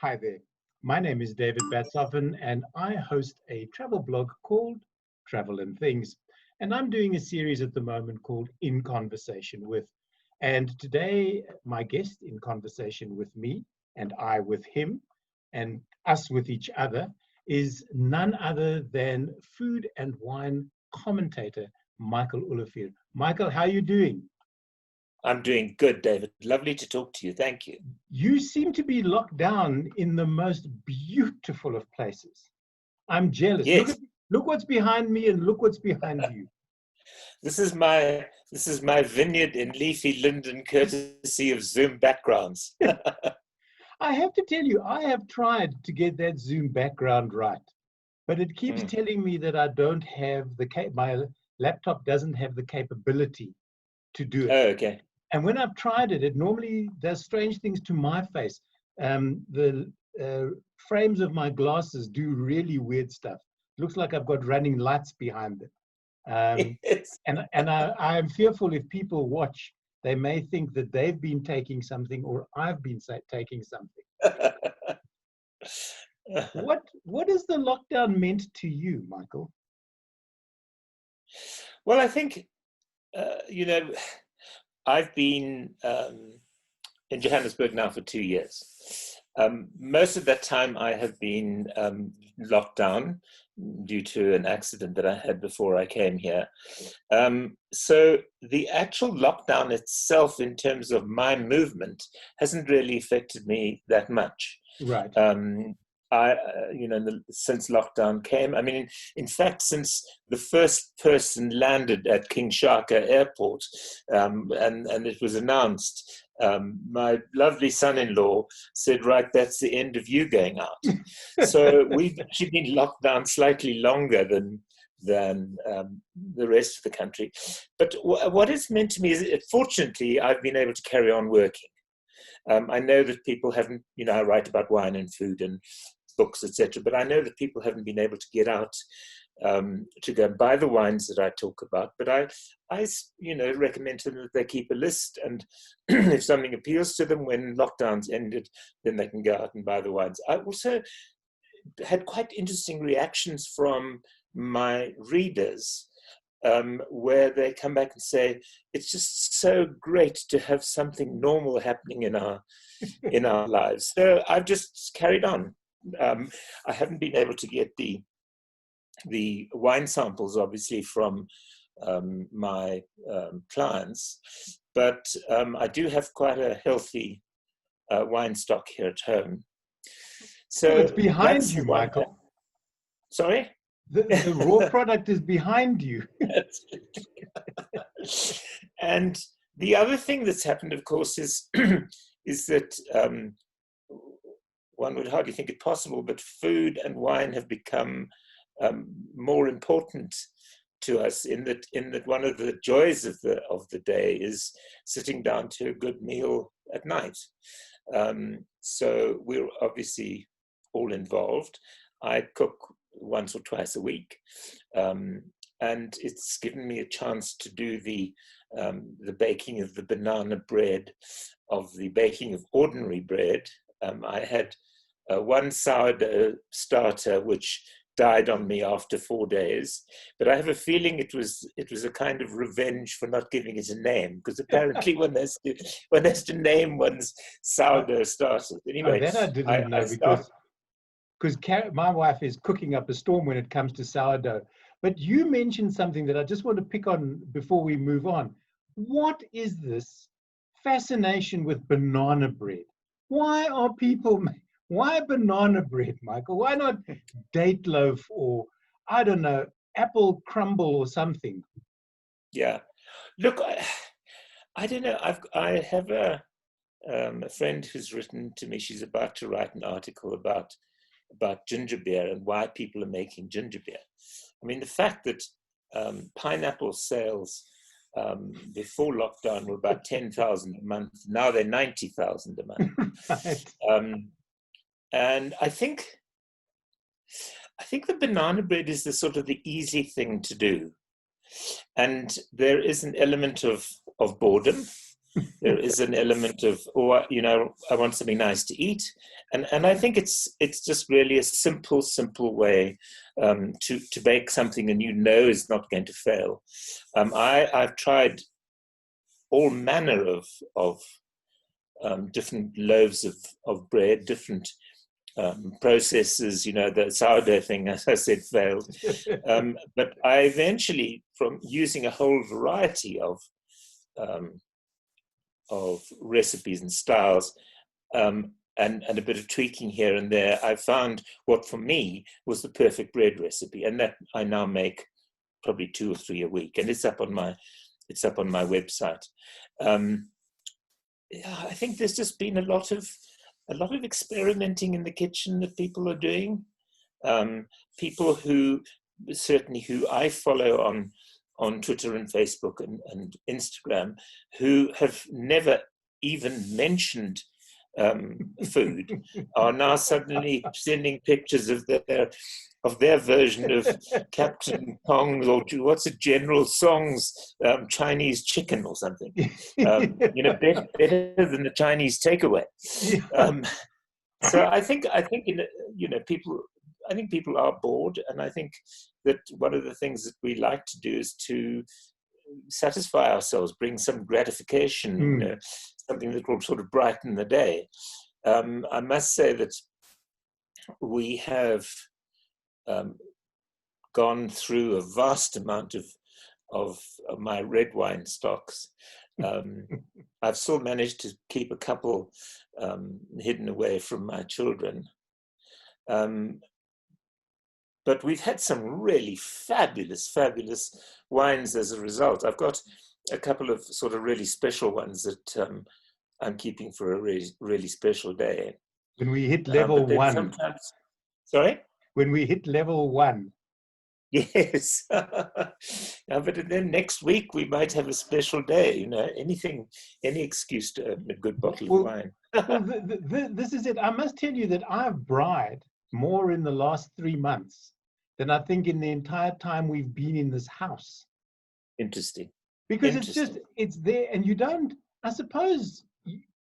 Hi there. My name is David Batsoffen, and I host a travel blog called Travel and Things. And I'm doing a series at the moment called In Conversation With. And today, my guest in conversation with me, and I with him, and us with each other, is none other than food and wine commentator, Michael Olivier. Michael, how are you doing? I'm doing good, David. Lovely to talk to you. Thank you. You seem to be locked down in the most beautiful of places. I'm jealous. Yes, Look what's behind me and look what's behind you. this is my vineyard in leafy Linden, courtesy of Zoom backgrounds. I have to tell you, I have tried to get that Zoom background right, but it keeps Mm. telling me that I don't have my laptop doesn't have the capability to do it. Oh, okay. And when I've tried it, it normally does strange things to my face. The frames of my glasses do really weird stuff. Looks like I've got running lights behind them. Yes. And I'm fearful if people watch, they may think that they've been taking something or I've been taking something. What has the lockdown meant to you, Michael? Well, I think, you know, I've been in Johannesburg now for 2 years. Most of that time I have been locked down due to an accident that I had before I came here. So the actual lockdown itself, in terms of my movement, hasn't really affected me that much. Right. Since lockdown came, I mean, in fact, since the first person landed at King Shaka Airport, and it was announced, my lovely son-in-law said, right, that's the end of you going out. So we've actually been locked down slightly longer than the rest of the country. But what it's meant to me is, fortunately, I've been able to carry on working. I know that people haven't, I write about wine and food and books, etc. But I know that people haven't been able to get out to go and buy the wines that I talk about. But I recommend to them that they keep a list, and if something appeals to them when lockdowns ended, then they can go out and buy the wines. I also had quite interesting reactions from my readers, where they come back and say, it's just so great to have something normal happening in our lives. So I've just carried on. I haven't been able to get the wine samples, obviously, from my clients, but I do have quite a healthy wine stock here at home. So it's behind you, Michael. Sorry? The raw product is behind you. And the other thing that's happened, of course, is that one would hardly think it possible, but food and wine have become more important to us. In that one of the joys of the day is sitting down to a good meal at night. So we're obviously all involved. I cook once or twice a week, and it's given me a chance to do the baking of the banana bread, of the baking of ordinary bread. I had one sourdough starter which died on me after 4 days, but I have a feeling it was a kind of revenge for not giving it a name, because apparently one has to name one's sourdough starter. Anyway, that I didn't know, because my wife is cooking up a storm when it comes to sourdough. But you mentioned something that I just want to pick on before we move on. What is this fascination with banana bread? Why banana bread, Michael? Why not date loaf or, I don't know, apple crumble or something? Yeah. Look, I don't know. I have a friend who's written to me. She's about to write an article about ginger beer and why people are making ginger beer. I mean, the fact that pineapple sales before lockdown were about 10,000 a month. Now they're 90,000 a month. Right. And I think the banana bread is the sort of the easy thing to do. And there is an element of boredom. There is an element of, oh, you know, I want something nice to eat, and I think it's just really a simple way to bake something, and you know is not going to fail. I've tried all manner of different loaves of bread, different processes. You know, the sourdough thing, as I said, failed. But I eventually, from using a whole variety of recipes and styles, and a bit of tweaking here and there, I found what for me was the perfect bread recipe, and that I now make probably 2 or 3 a week, and it's up on my website. I think there's just been a lot of experimenting in the kitchen that people are doing. People who I follow on Twitter and Facebook and Instagram, who have never even mentioned food, are now suddenly sending pictures of their version of Captain Kong's, or what's it, General Song's Chinese chicken or something. You know, better than the Chinese takeaway. So I think you know, people are bored, and I think that one of the things that we like to do is to satisfy ourselves, bring some gratification, you know, something that will sort of brighten the day. I must say that we have gone through a vast amount of my red wine stocks. I've still managed to keep a couple hidden away from my children. But we've had some really fabulous wines as a result. I've got a couple of sort of really special ones that I'm keeping for a really special day. When we hit level 1. Sometimes, sorry? When we hit level 1. Yes. But then next week we might have a special day, you know, any excuse to open a good bottle of wine. Well, this is it. I must tell you that I've bribed more in the last 3 months than I think in the entire time we've been in this house. Interesting. Because it's there, and you don't, I suppose,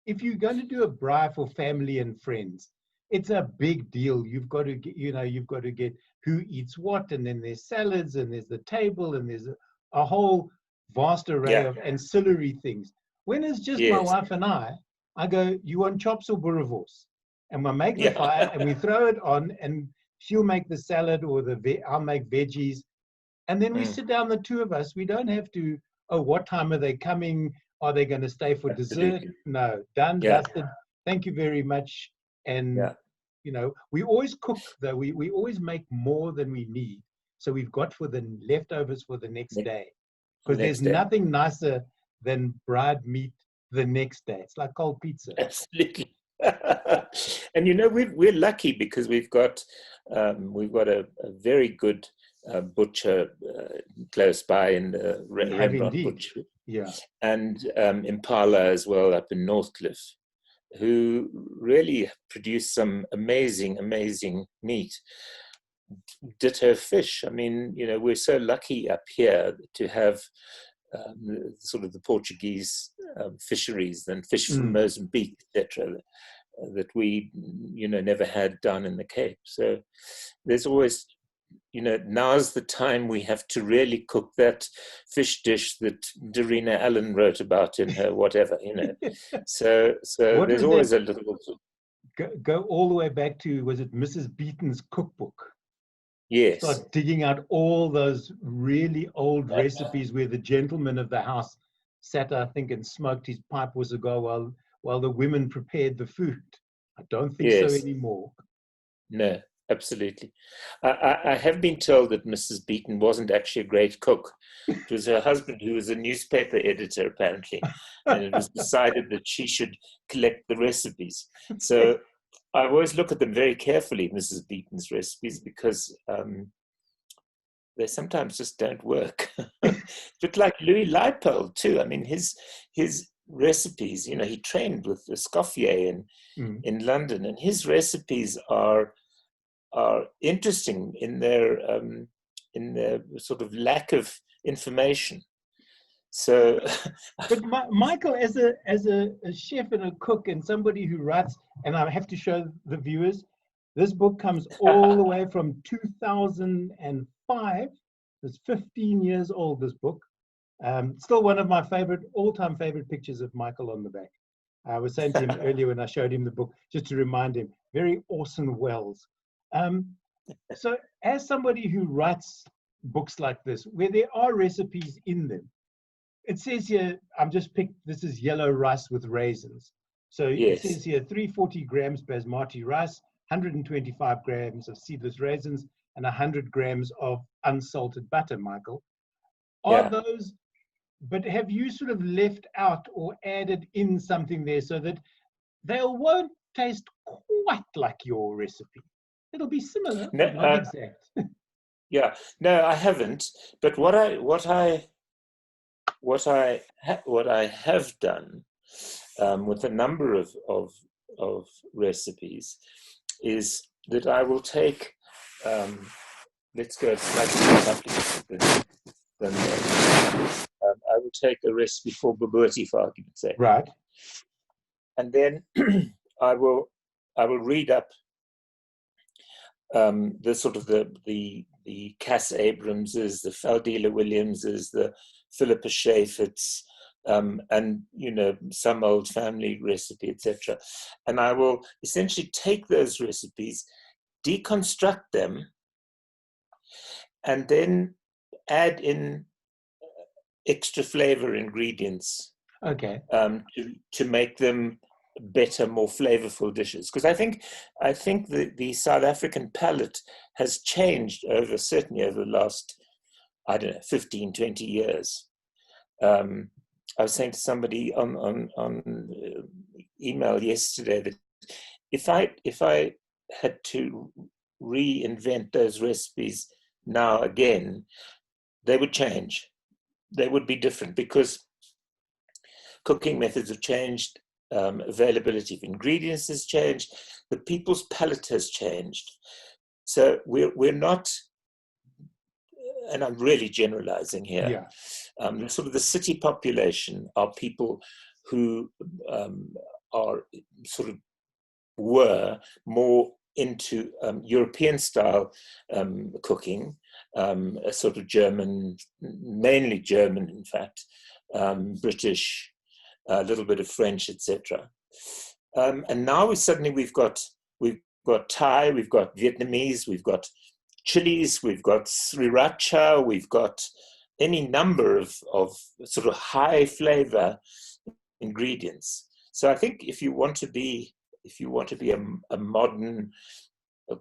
if you're going to do a braai for family and friends, it's a big deal. You've got to get who eats what, and then there's salads, and there's the table, and there's a whole vast array of ancillary things. When it's just my wife and I go, you want chops or boerewors? And we'll make the fire, and we throw it on, and she'll make the salad, or I'll make veggies. And then we sit down, the two of us. We don't have to, oh, what time are they coming? Are they going to stay for dessert? No, done, dusted. Thank you very much. And, you know, we always cook, though. We always make more than we need. So we've got for the leftovers for the next day. Because there's nothing nicer than fried meat the next day. It's like cold pizza. Absolutely. And, you know, we're lucky because we've got a very good butcher close by in the Rembrandt Butcher. Yeah. And Impala as well up in Northcliffe, who really produce some amazing meat. Ditto fish. I mean, you know, we're so lucky up here to have sort of the Portuguese fisheries and fish from Mozambique, etc., that we, you know, never had down in the Cape. So there's always, you know, now's the time we have to really cook that fish dish that Darina Allen wrote about in her whatever, you know. So there's always a little... Go all the way back to, was it Mrs. Beaton's cookbook? Yes. Start digging out all those really old recipes where the gentleman of the house sat, I think, and smoked his pipe was a go while the women prepared the food. I don't think so anymore. No, absolutely. I have been told that Mrs. Beaton wasn't actually a great cook. It was her husband who was a newspaper editor, apparently, and it was decided that she should collect the recipes. So I always look at them very carefully, Mrs. Beaton's recipes, because they sometimes just don't work. But like Louis Leipold too. I mean, his recipes, you know, he trained with Escoffier in London, and his recipes are interesting in their sort of lack of information. So, But Michael, as a chef and a cook and somebody who writes, and I have to show the viewers, this book comes all the way from 2005. It's 15 years old, this book. Still one of my all-time favorite pictures of Michael on the back. I was saying to him earlier when I showed him the book, just to remind him, very Orson Welles. So as somebody who writes books like this, where there are recipes in them, it says here, this is yellow rice with raisins. So yes. It says here 340 grams basmati rice, 125 grams of seedless raisins, and 100 grams of unsalted butter, Michael. Are those, but have you sort of left out or added in something there so that they won't taste quite like your recipe? It'll be similar, but not exact. Yeah, no, I haven't. But what I have done with a number of recipes is that I will take. Let's go slightly more complicated than I will take a recipe for bobotie, for argument's sake. Right. And then I will read up the sort of the Cass Abramses, the Faldila Williamses, the Philippa Chaffetz, and some old family recipe, etc. And I will essentially take those recipes, deconstruct them, and then add in extra flavor ingredients. Okay. To make them better, more flavorful dishes. Because I think the South African palate has changed certainly over the last, 15, 20 years. I was saying to somebody on email yesterday that if I had to reinvent those recipes now again, they would change. They would be different because cooking methods have changed, availability of ingredients has changed, the people's palate has changed. So we're not, and I'm really generalizing here, sort of the city population are people who were more into European style cooking, a sort of German, mainly German, in fact, British, a little bit of French, etc. And now we've got Thai, we've got Vietnamese, we've got chilies, we've got sriracha, we've got any number of sort of high flavor ingredients. So I think if you want to be a modern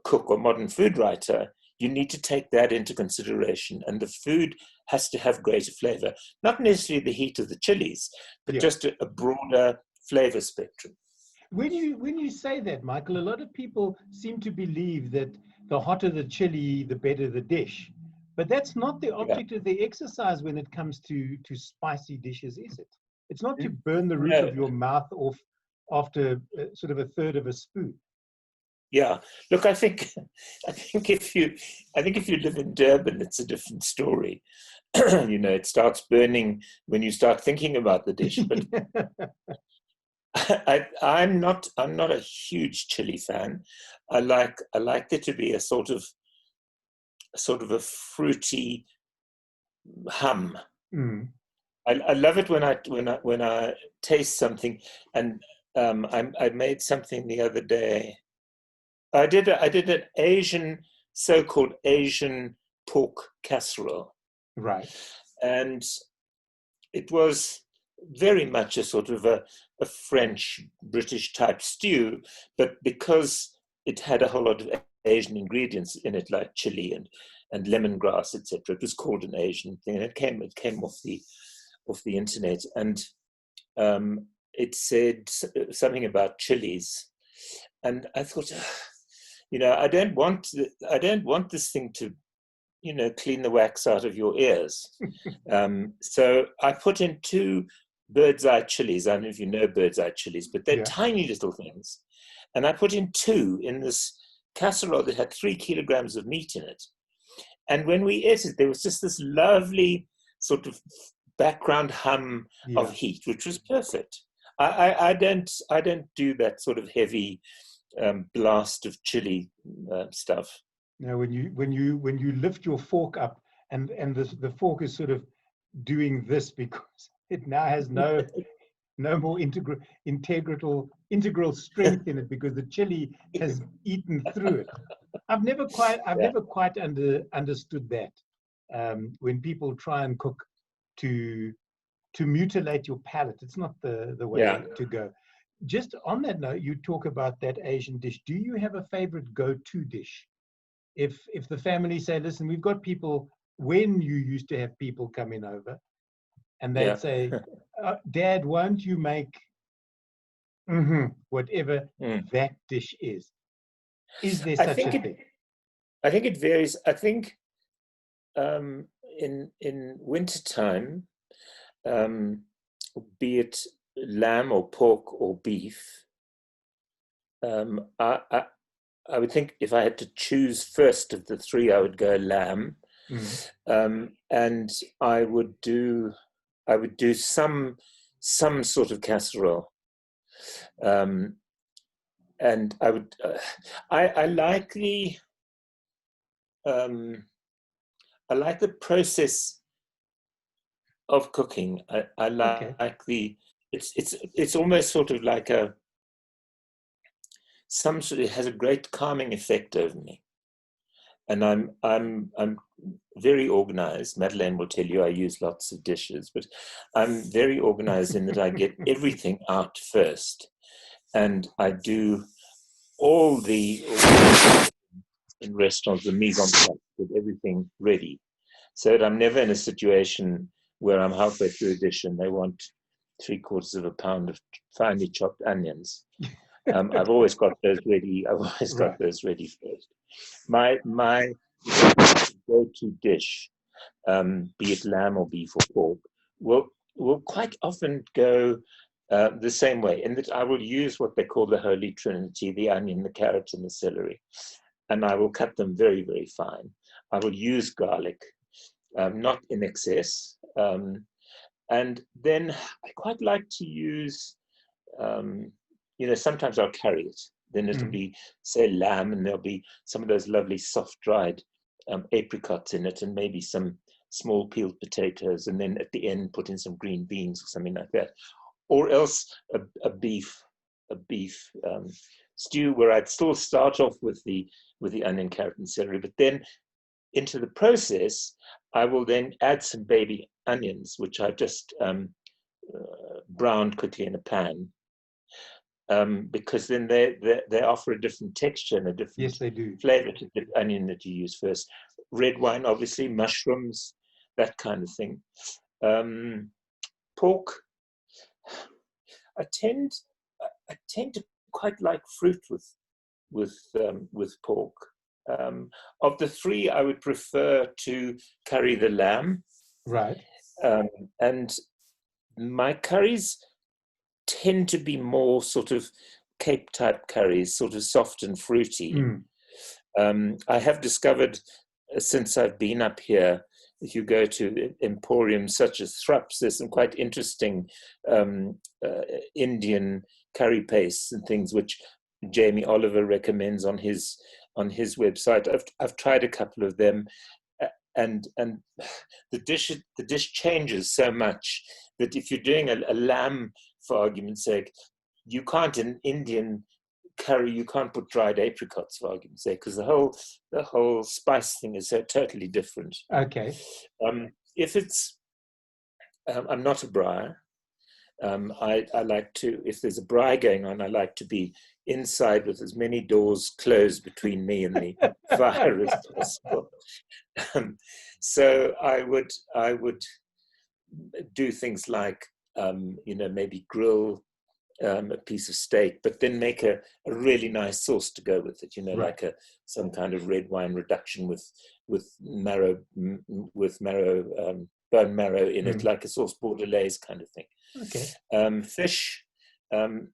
cook or modern food writer, you need to take that into consideration. And the food has to have greater flavor, not necessarily the heat of the chilies, but just a broader flavor spectrum. When you say that, Michael, a lot of people seem to believe that the hotter the chili, the better the dish. But that's not the object of the exercise when it comes to spicy dishes, is it? It's not to burn the roof of your mouth off after sort of a third of a spoon. Yeah, look, I think if you live in Durban, it's a different story. It starts burning when you start thinking about the dish. But I'm not a huge chili fan. I like there to be a sort of a fruity hum. Mm. I love it when I taste something, and I made something the other day. I did an Asian, so-called Asian pork casserole. Right. And it was very much a sort of a French, British type stew, but because it had a whole lot of Asian ingredients in it, like chili and lemongrass, etc., it was called an Asian thing. And it came off the internet, and it said something about chilies, and I thought, I don't want this thing to, clean the wax out of your ears. So I put in 2 bird's eye chilies. I don't know if you know bird's eye chilies, but they're tiny little things. And I put in 2 in this casserole that had 3 kilograms of meat in it. And when we ate it, there was just this lovely sort of background hum of Yeah. heat, which was perfect. I don't do that sort of heavy blast of chili stuff. Now, when you lift your fork up, and the fork is sort of doing this because it now has no more integral strength in it because the chili has eaten through it. I've never Yeah, quite understood that, when people try and cook to mutilate your palate. It's not the yeah. way to go. Just on that note, you talk about that Asian dish. Do you have a favorite go-to dish? If the family say, listen, we've got people, when you used to have people coming over, and they'd Yeah. say, Dad, won't you make whatever Mm. that dish is? Is there I such a think it. thing? I think it varies. I think in wintertime, um, be it lamb or pork or beef, um, I, I I would think if I had to choose first of the three, I would go lamb, Mm. and I would do some sort of casserole. Um, and I would I like the um, I like the process of cooking. I Okay. like the it's almost sort of like a some sort. It has a great calming effect over me, and I'm very organized. Madeleine will tell you I use lots of dishes, but I'm very organized in that I get everything out first, and I do all the in restaurants the mise en place with everything ready, so that I'm never in a situation where I'm halfway through a dish and they want 3/4 of a pound of finely chopped onions. I've always got those ready. I've always got Right. those ready first. My go-to dish, be it lamb or beef or pork, will quite often go the same way, in that I will use what they call the Holy Trinity: the onion, the carrot, and the celery, and I will cut them very, very fine. I will use garlic, not in excess. And then I quite like to use, um, sometimes I'll curry it. Then it'll Mm. be, say, lamb, and there'll be some of those lovely soft dried apricots in it, and maybe some small peeled potatoes, and then at the end put in some green beans or something like that. Or else a beef stew, where I'd still start off with the onion, carrot, and celery, but then into the process, I will then add some baby onions, which I've just browned quickly in a pan, because then they offer a different texture and a Yes, different they do. flavor to the onion that you use first. Red wine, obviously, mushrooms, that kind of thing. Pork, I tend to quite like fruit with pork. Of the three, I would prefer to curry the lamb, Right. um, and my curries tend to be more sort of Cape type curries, sort of soft and fruity. Mm. I have discovered since I've been up here, if you go to emporiums such as Thrups, there's some quite interesting um, Indian curry pastes and things which Jamie Oliver recommends on his website. I've tried a couple of them, and the dish changes so much that if you're doing a lamb, for argument's sake, you can't, in Indian curry, you can't put dried apricots, for argument's sake, because the whole spice thing is so totally different. Okay. If it's I'm not a braai. I like to, if there's a braai going on, I like to be inside with as many doors closed between me and the fire as possible. So I would do things like maybe grill a piece of steak, but then make a really nice sauce to go with it. Right. Like some kind of red wine reduction with marrow bone marrow in it, Mm. like a sauce bordelaise kind of Okay. thing. Fish. Um,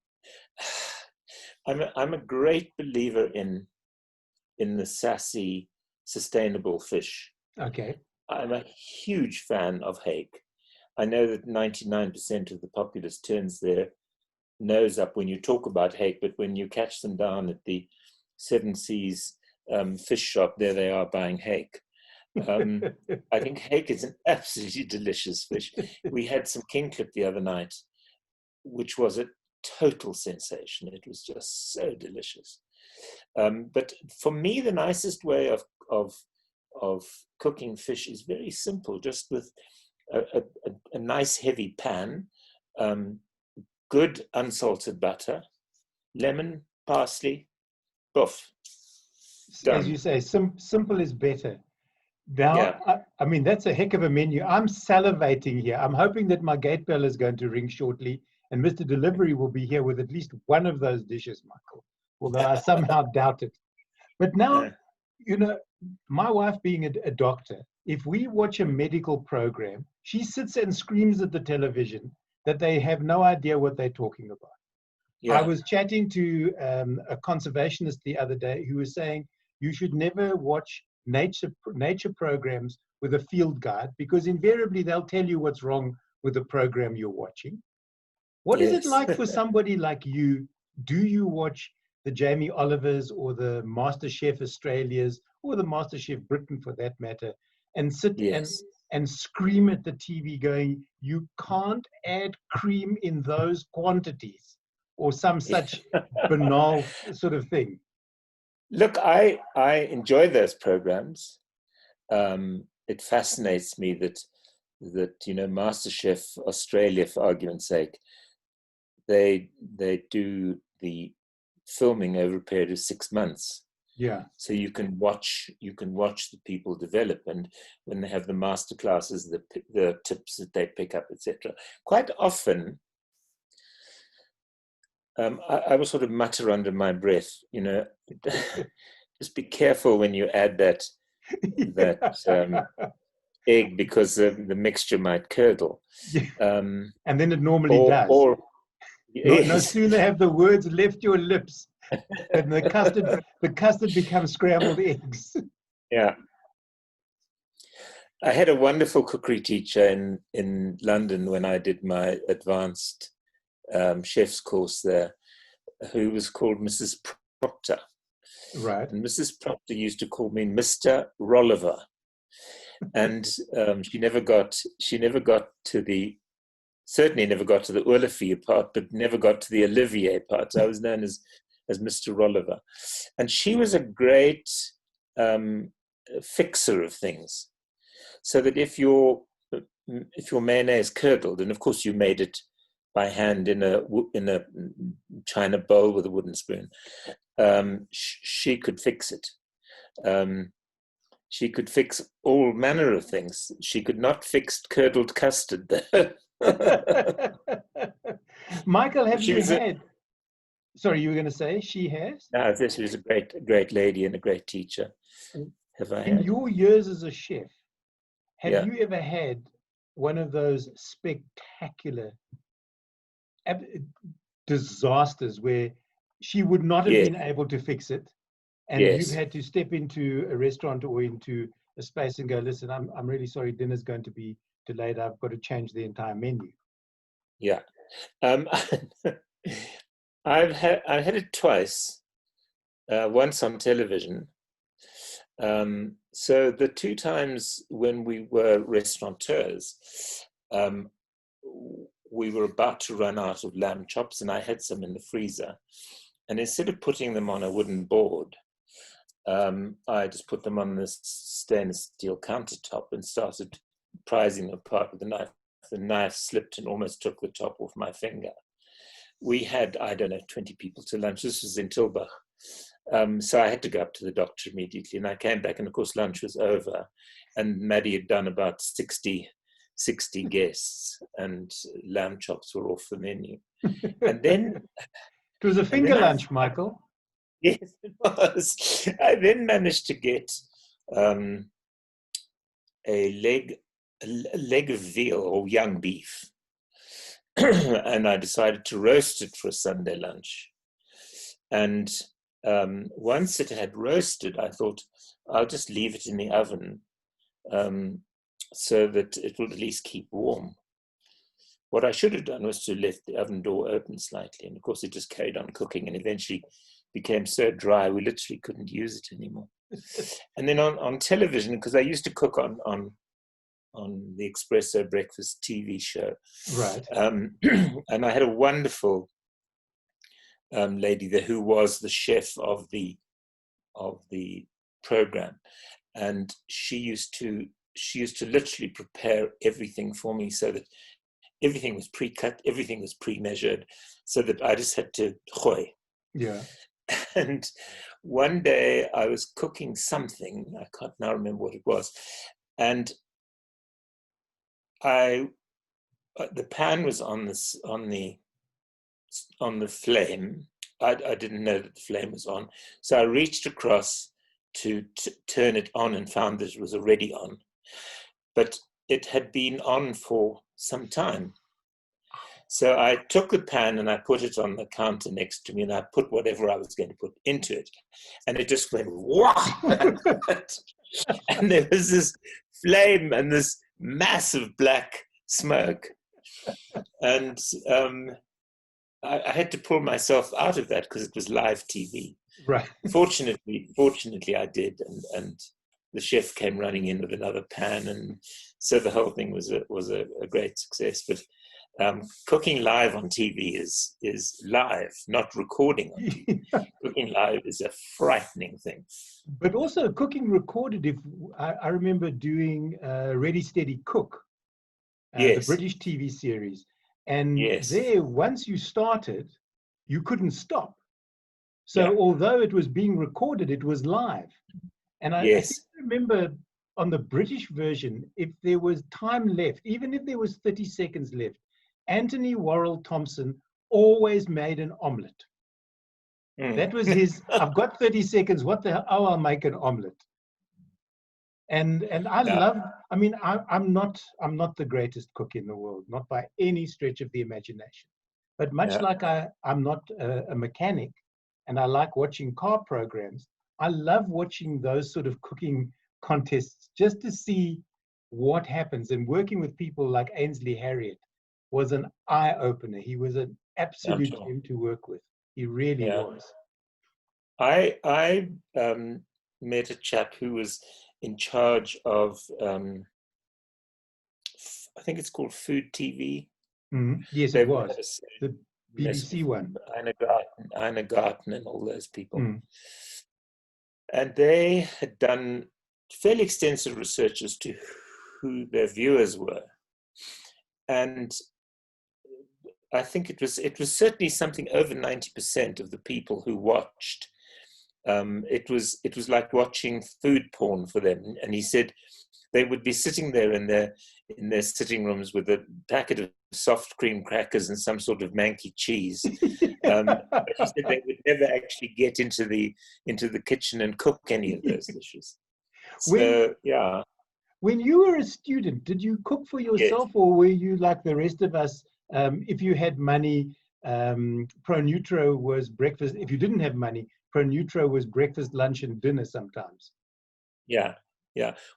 I'm a great believer in the sassy, sustainable fish. Okay. I'm a huge fan of hake. I know that 99% of the populace turns their nose up when you talk about hake, but when you catch them down at the Seven Seas fish shop, there they are buying hake. I think hake is an absolutely delicious fish. We had some kingklip the other night, which was a total sensation. It was just so delicious. But for me, the nicest way of cooking fish is very simple, just with a nice heavy pan, good unsalted butter, lemon, parsley, boof. Done. As you say, simple is better. Now, Yeah. I mean, that's a heck of a menu. I'm salivating here. I'm hoping that my gate bell is going to ring shortly, and Mr. Delivery will be here with at least one of those dishes, Michael, although I somehow doubt it. But now, you know, my wife being a doctor, if we watch a medical program, she sits and screams at the television that they have no idea what they're talking about. Yeah. I was chatting to a conservationist the other day who was saying you should never watch nature programs with a field guide, because invariably they'll tell you what's wrong with the program you're watching. What is it Yes. like for somebody like you? Do you watch the Jamie Olivers or the MasterChef Australias or the MasterChef Britain for that matter, and sit Yes. and scream at the TV going, you can't add cream in those quantities, or some such banal sort of thing? Look, I enjoy those programs. It fascinates me that MasterChef Australia, for argument's sake, they do the filming over a period of 6 months. Yeah. So you can watch the people develop, and when they have the master classes, the tips that they pick up, etc. Quite often, I will sort of mutter under my breath, just be careful when you add that egg, because the mixture might curdle. And then it normally does. No sooner have the words left your lips than the custard becomes scrambled eggs. Yeah. I had a wonderful cookery teacher in London when I did my advanced chef's course there, who was called Mrs. Proctor. Right. And Mrs. Proctor used to call me Mr. Rolliver. And she never got to the, certainly never got to the Olivier part, but never got to the Olivier part. So I was known as Mr. Rolliver. And she was a great fixer of things. So that if your mayonnaise curdled, and of course you made it by hand in a china bowl with a wooden spoon, she could fix it. She could fix all manner of things. She could not fix curdled custard, though. Michael, have you had? Sorry, you were going to say she has? No, this was a great lady and a great teacher. Have I had? In your years as a chef, have Yeah. you ever had one of those spectacular disasters where she would not have Yes. been able to fix it, and Yes. you've had to step into a restaurant or into a space and go, listen, I'm really sorry, dinner's going to be delayed. I've got to change the entire menu. Yeah. I had it twice. Once on television. So the two times when we were restaurateurs, we were about to run out of lamb chops, and I had some in the freezer. And instead of putting them on a wooden board, I just put them on this stainless steel countertop and started prizing them apart with a knife. The knife slipped and almost took the top off my finger. We had, 20 people to lunch. This was in Tilburg. So I had to go up to the doctor immediately, and I came back, and of course lunch was over, and Maddie had done about 60 guests, and lamb chops were off the menu. And then it was a finger lunch, Michael. Yes, it was. I then managed to get a leg of veal or young beef, and I decided to roast it for a Sunday lunch. And once it had roasted, I thought I'll just leave it in the oven so that it will at least keep warm. what I should have done was to left the oven door open slightly. And of course, it just carried on cooking and eventually became so dry, we literally couldn't use it anymore. And then on television, because I used to cook on the Espresso Breakfast TV show. Right. And I had a wonderful lady there who was the chef of the program. And she used to literally prepare everything for me so that everything was pre-cut, everything was pre-measured, so that I just had to gooi. Yeah. And one day I was cooking something, I can't now remember what it was, and the pan was on the flame. I didn't know that the flame was on, so I reached across to turn it on and found that it was already on, but it had been on for some time. So I took the pan and I put it on the counter next to me, and I put whatever I was going to put into it, and it just went wah! And there was this flame and this massive black smoke, and I had to pull myself out of that because it was live TV. Right. Fortunately, I did, and the chef came running in with another pan, and so the whole thing was a great success. But cooking live on TV is live, not recording on TV. Cooking live is a frightening thing. But also cooking recorded. If I remember doing Ready Steady Cook, Yes. the British TV series, and Yes. there, once you started, you couldn't stop. So Yeah. although it was being recorded, it was live. And I think I remember on the British version, if there was time left, even if there was 30 seconds left, Anthony Worrell Thompson always made an omelette. That was his, I've got 30 seconds, what the hell, oh, I'll make an omelette. And I love, I mean, I'm not the greatest cook in the world, not by any stretch of the imagination. But much like I'm not a mechanic, and I like watching car programs, I love watching those sort of cooking contests just to see what happens. And working with people like Ainsley Harriott was an eye-opener. He was an absolute gem to work with. He really was. I met a chap who was in charge of, I think it's called Food TV. Mm-hmm. Yes, it was. The BBC one. Ina Garten and all those people. And they had done fairly extensive research as to who their viewers were. And I think it was certainly something over 90% of the people who watched. It was like watching food porn for them. And he said they would be sitting there in their sitting rooms with a packet of soft cream crackers and some sort of manky cheese. But he said they would never actually get into the kitchen and cook any of those dishes. So When you were a student, did you cook for yourself, or were you like the rest of us? If you had money, pro nutro was breakfast. If you didn't have money, pro nutro was breakfast, lunch, and dinner sometimes. Yeah.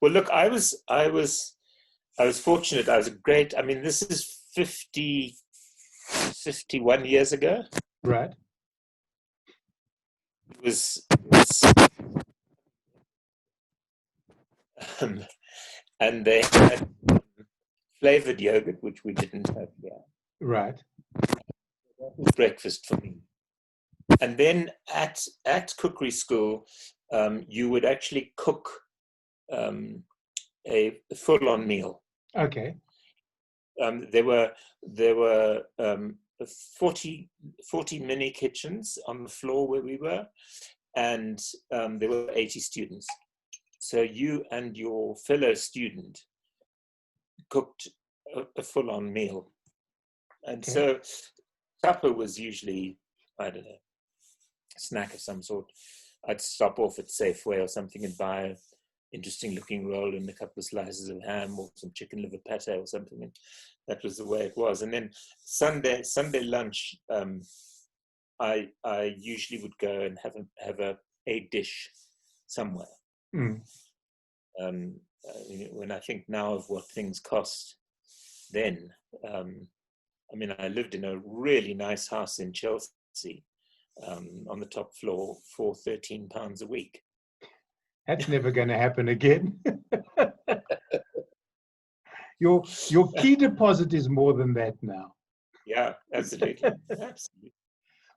Well, look, I was fortunate. I was I mean, this is 51 years ago. Right. It was and they had flavored yogurt, which we didn't have here. Right. That was breakfast for me. And then at cookery school, you would actually cook a full-on meal. Okay. There were 40 mini kitchens on the floor where we were, and there were 80 students. So you and your fellow student cooked a full-on meal. And so supper was usually, I don't know, a snack of some sort. I'd stop off at Safeway or something and buy an interesting looking roll and a couple of slices of ham or some chicken liver pate or something. And that was the way it was. And then Sunday lunch, I usually would go and have a dish somewhere. When I think now of what things cost then, I mean, I lived in a really nice house in Chelsea, on the top floor for £13 a week. That's never going to happen again. Your key deposit is more than that now. Yeah, absolutely. Absolutely.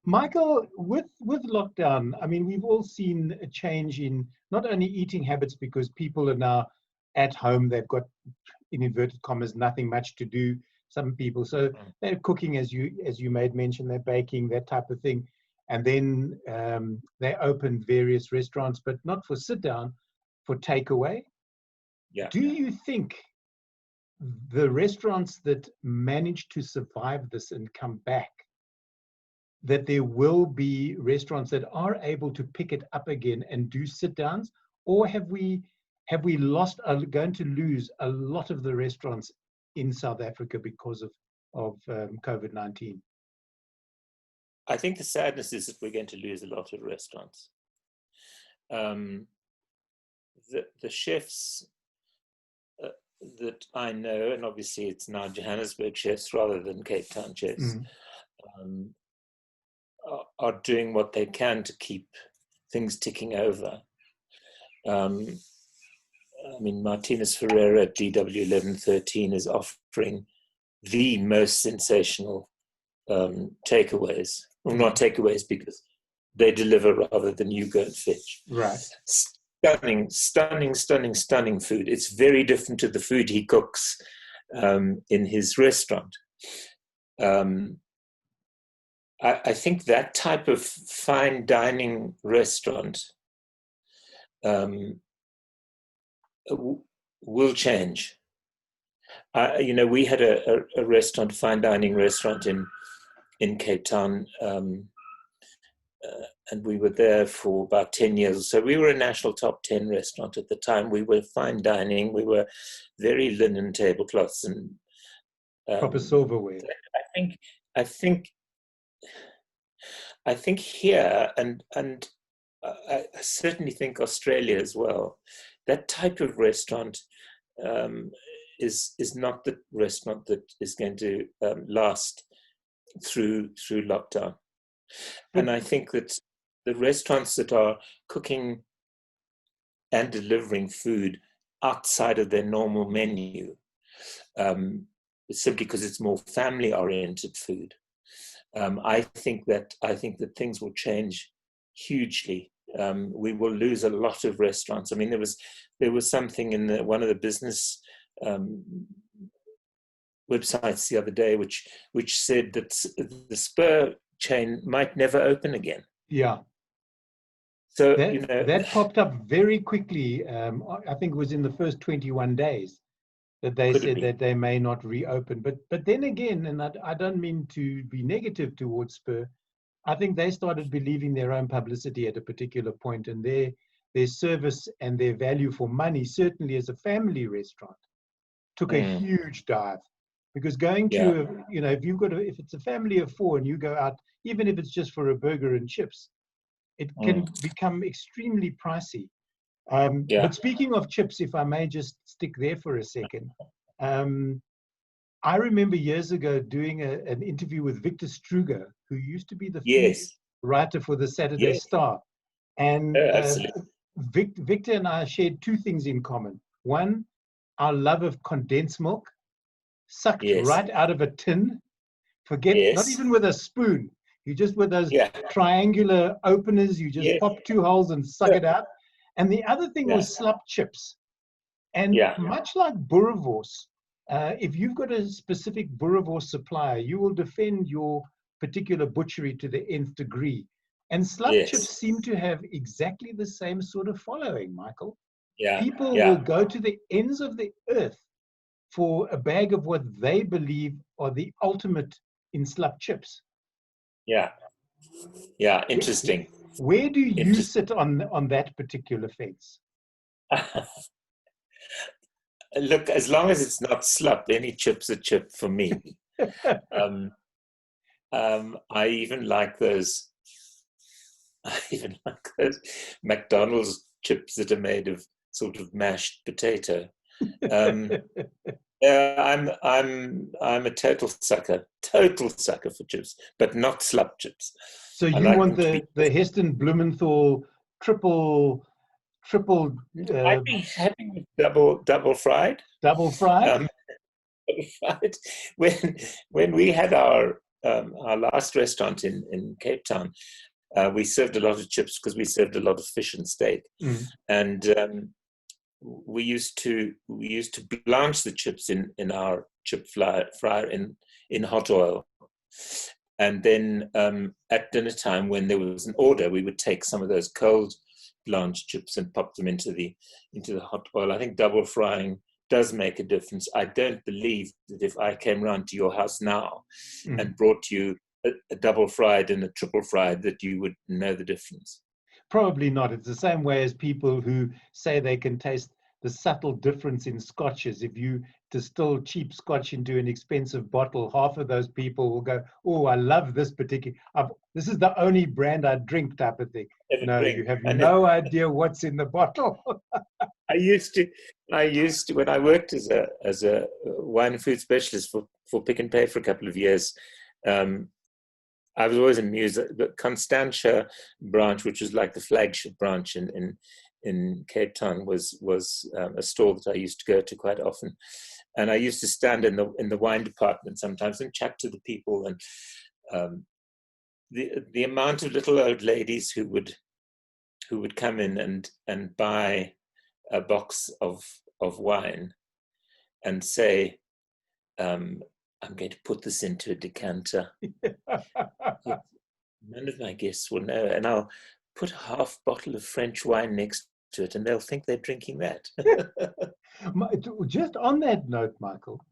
Michael, with lockdown, I mean, we've all seen a change in not only eating habits because people are now at home, they've got, in inverted commas, nothing much to do. Some people, so they're cooking, as you made mention, they're baking, that type of thing, and then they open various restaurants, but not for sit down, for takeaway. Yeah. Do you think the restaurants that manage to survive this and come back, that there will be restaurants that are able to pick it up again and do sit downs, or have we lost, are going to lose a lot of the restaurants in South Africa because of COVID-19? I think the sadness is that we're going to lose a lot of restaurants. The chefs that I know, and obviously it's now Johannesburg chefs rather than Cape Town chefs, are doing what they can to keep things ticking over. I mean, Martinez Ferreira at DW 1113 is offering the most sensational takeaways. Well, not takeaways, because they deliver rather than you go and fetch. Right. Stunning food. It's very different to the food he cooks in his restaurant. I think that type of fine dining restaurant will change. We had a restaurant, fine dining restaurant in Cape Town, and we were there for about 10 years. So we were a national top 10 restaurant at the time. We were fine dining. We were very linen tablecloths and proper silverware. I think here, and I certainly think Australia as well, that type of restaurant is not the restaurant that is going to last through lockdown. And I think that the restaurants that are cooking and delivering food outside of their normal menu, simply because it's more family-oriented food, I think that things will change hugely. We will lose a lot of restaurants. I mean, there was something in one of the business websites the other day which said that the Spur chain might never open again. Yeah. So that popped up very quickly. I think it was in the first 21 days that they said that they may not reopen. But then again, and I don't mean to be negative towards Spur, I think they started believing their own publicity at a particular point, and their service and their value for money, certainly as a family restaurant, took a huge dive. Because going to, if it's a family of 4 and you go out, even if it's just for a burger and chips, it can become extremely pricey. But speaking of chips, if I may just stick there for a second, I remember years ago doing an interview with Victor Struger, who used to be the food writer for the Saturday Star. And Victor and I shared 2 things in common. One, our love of condensed milk, sucked right out of a tin. Not even with a spoon. You just with those triangular openers, you just pop 2 holes and suck it out. And the other thing was slop chips. And much like boerewors, if you've got a specific boerewors supplier, you will defend your particular butchery to the nth degree. And slop chips seem to have exactly the same sort of following, Michael. People will go to the ends of the earth for a bag of what they believe are the ultimate in slop chips. Interesting. Where do you sit on that particular fence? Look, as long as it's not slop, any chip's a chip for me. I even like those McDonald's chips that are made of sort of mashed potato. I'm a total sucker for chips, but not slub chips. So I you like want them to be. the Heston Blumenthal triple I'd be happy with double fried. double fried? Um, fried. When we had our last restaurant in Cape Town, we served a lot of chips because we served a lot of fish and steak, and we used to blanch the chips in our chip fryer in hot oil, and then at dinner time when there was an order, we would take some of those cold blanched chips and pop them into the hot oil. I think double frying does make a difference. I don't believe that if I came round to your house now and brought you a double fried and a triple fried, that you would know the difference. Probably not. It's the same way as people who say they can taste the subtle difference in scotches. If you distill cheap scotch into an expensive bottle, half of those people will go, "Oh, I love this particular. This is the only brand I drink," type of thing. No, you have no idea what's in the bottle. I used to when I worked as a wine and food specialist for Pick n Pay for a couple of years. I was always amused that the Constantia branch, which was like the flagship branch in Cape Town, was a store that I used to go to quite often, and I used to stand in the wine department sometimes and chat to the people, and the amount of little old ladies who would come in and buy a box of wine and say, I'm going to put this into a decanter. None of my guests will know, and I'll put a half bottle of French wine next to it, and they'll think they're drinking that. Just on that note, Michael,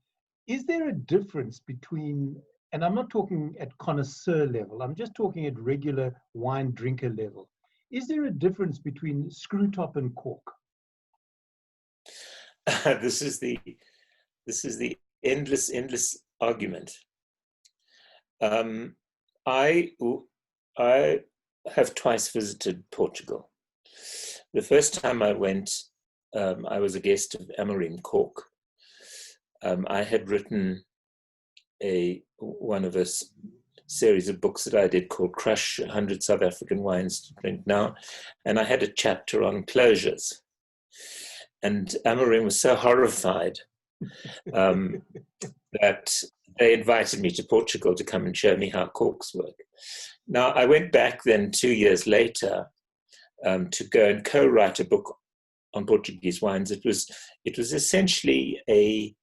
is there a difference between, and I'm not talking at connoisseur level, I'm just talking at regular wine drinker level, is there a difference between screw top and cork? This is the endless argument. I have twice visited Portugal. The first time I went, I was a guest of Amorim Cork. I had written one of a series of books that I did called Crush 100 South African Wines to Drink Now, and I had a chapter on closures. And Amorim was so horrified that they invited me to Portugal to come and show me how corks work. Now, I went back then 2 years later to go and co-write a book on Portuguese wines. It was essentially a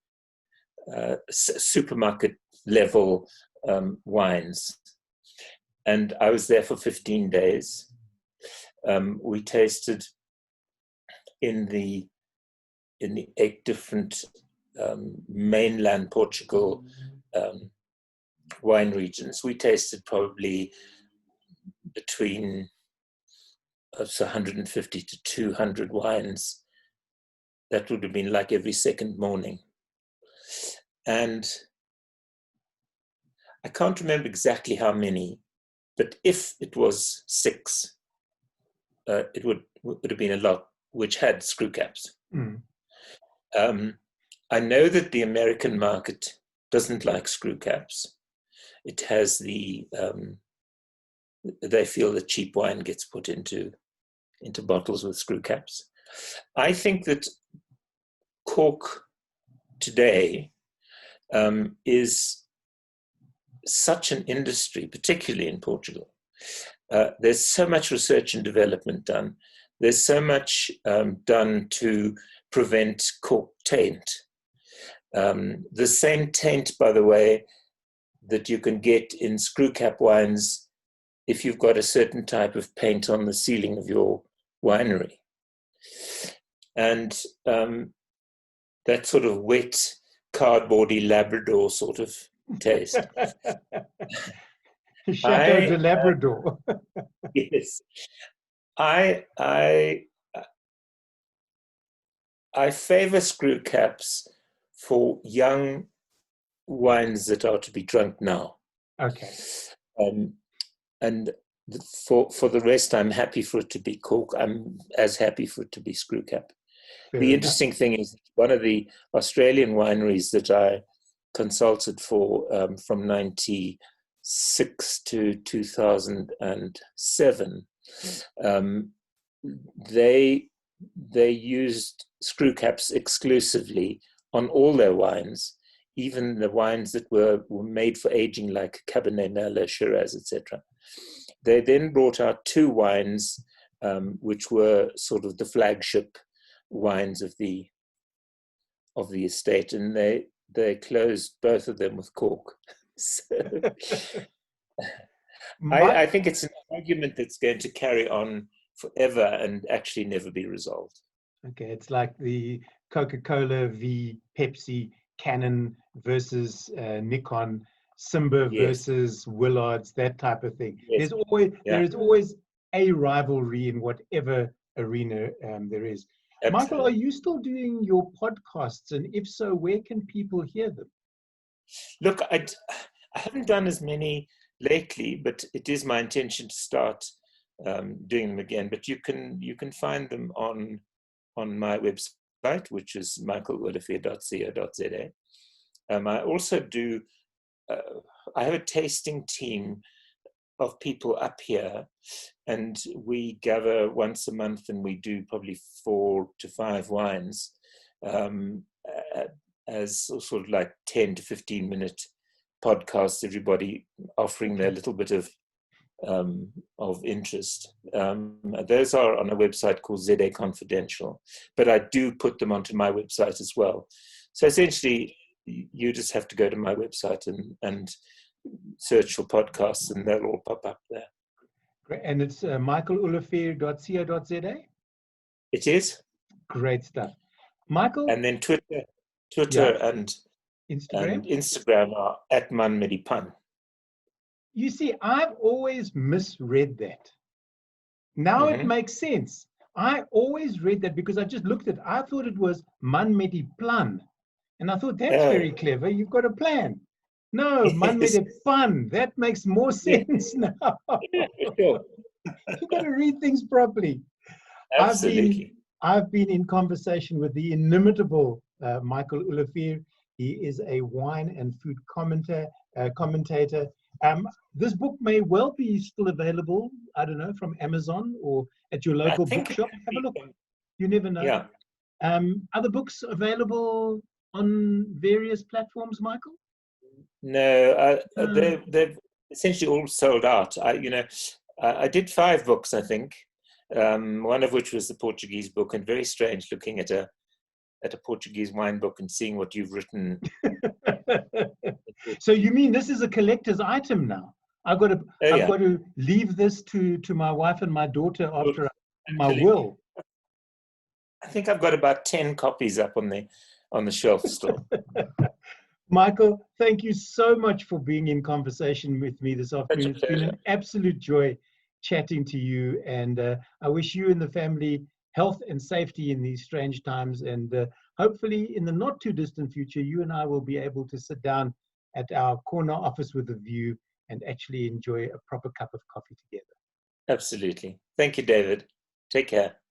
supermarket level wines, and I was there for 15 days. We tasted in the 8 different mainland Portugal wine regions. We tasted probably between 150 to 200 wines. That would have been like every second morning. And I can't remember exactly how many, but if it was 6, it would have been a lot, which had screw caps. I know that the American market doesn't like screw caps. It has they feel that cheap wine gets put into bottles with screw caps. I think that cork today is such an industry, particularly in Portugal. There's so much research and development done. There's so much done to prevent cork taint. The same taint, by the way, that you can get in screw cap wines if you've got a certain type of paint on the ceiling of your winery. And that sort of wet, cardboardy Labrador sort of taste. Chateau de Labrador. Yes. I favor screw caps for young wines that are to be drunk now. Okay. And for the rest, I'm happy for it to be cork. I'm as happy for it to be screw cap. Fair The enough. interesting thing is one of the Australian wineries that I consulted for from 96 to 2007, they used screw caps exclusively on all their wines, even the wines that were made for aging, like Cabernet Merlot, Shiraz, etc. They then brought out two wines, which were sort of the flagship wines of the estate, and they closed both of them with cork. So I think it's an argument that's going to carry on forever and actually never be resolved. Okay, it's like the Coca-Cola v Pepsi, Canon versus Nikon, Simba versus Willards, that type of thing. Yes. There is always a rivalry in whatever arena there is. Absolutely. Michael, are you still doing your podcasts? And if so, where can people hear them? Look, I haven't done as many lately, but it is my intention to start doing them again. But you can find them on my website, which is michaelolivier.co.za. I also do. I have a tasting team of people up here, and we gather once a month, and we do probably 4 to 5 wines, as sort of like 10 to 15 minute podcasts. Everybody offering their little bit of interest. Those are on a website called ZA Confidential, but I do put them onto my website as well. So essentially, you just have to go to my website and search for podcasts, and they'll all pop up there. Great. And it's michaelolivier.co.za? It is. Great stuff. Michael? And then Twitter and Instagram are at @manmedipan. You see, I've always misread that. Now it makes sense. I always read that because I just looked at it. I thought it was Man met die plan. And I thought, that's very clever. You've got a plan. No, Man met die pan. That makes more sense now. Sure. You've got to read things properly. Absolutely. I've been in conversation with the inimitable Michael Olivier. He is a wine and food commentator. This book may well be still available, I don't know, from Amazon or at your local bookshop. Have a look. You never know. Yeah. Are the books available on various platforms, Michael? No, they've essentially all sold out. I did 5 books, I think, one of which was the Portuguese book, and very strange looking at a Portuguese wine book and seeing what you've written. So you mean this is a collector's item now? I've got to leave this to my wife and my daughter after my will. I think I've got about 10 copies up on the shelf still. Michael, thank you so much for being in conversation with me this afternoon. It's been an absolute joy chatting to you, and I wish you and the family health and safety in these strange times, and hopefully in the not too distant future, you and I will be able to sit down at our corner office with a view and actually enjoy a proper cup of coffee together. Absolutely. Thank you, David. Take care.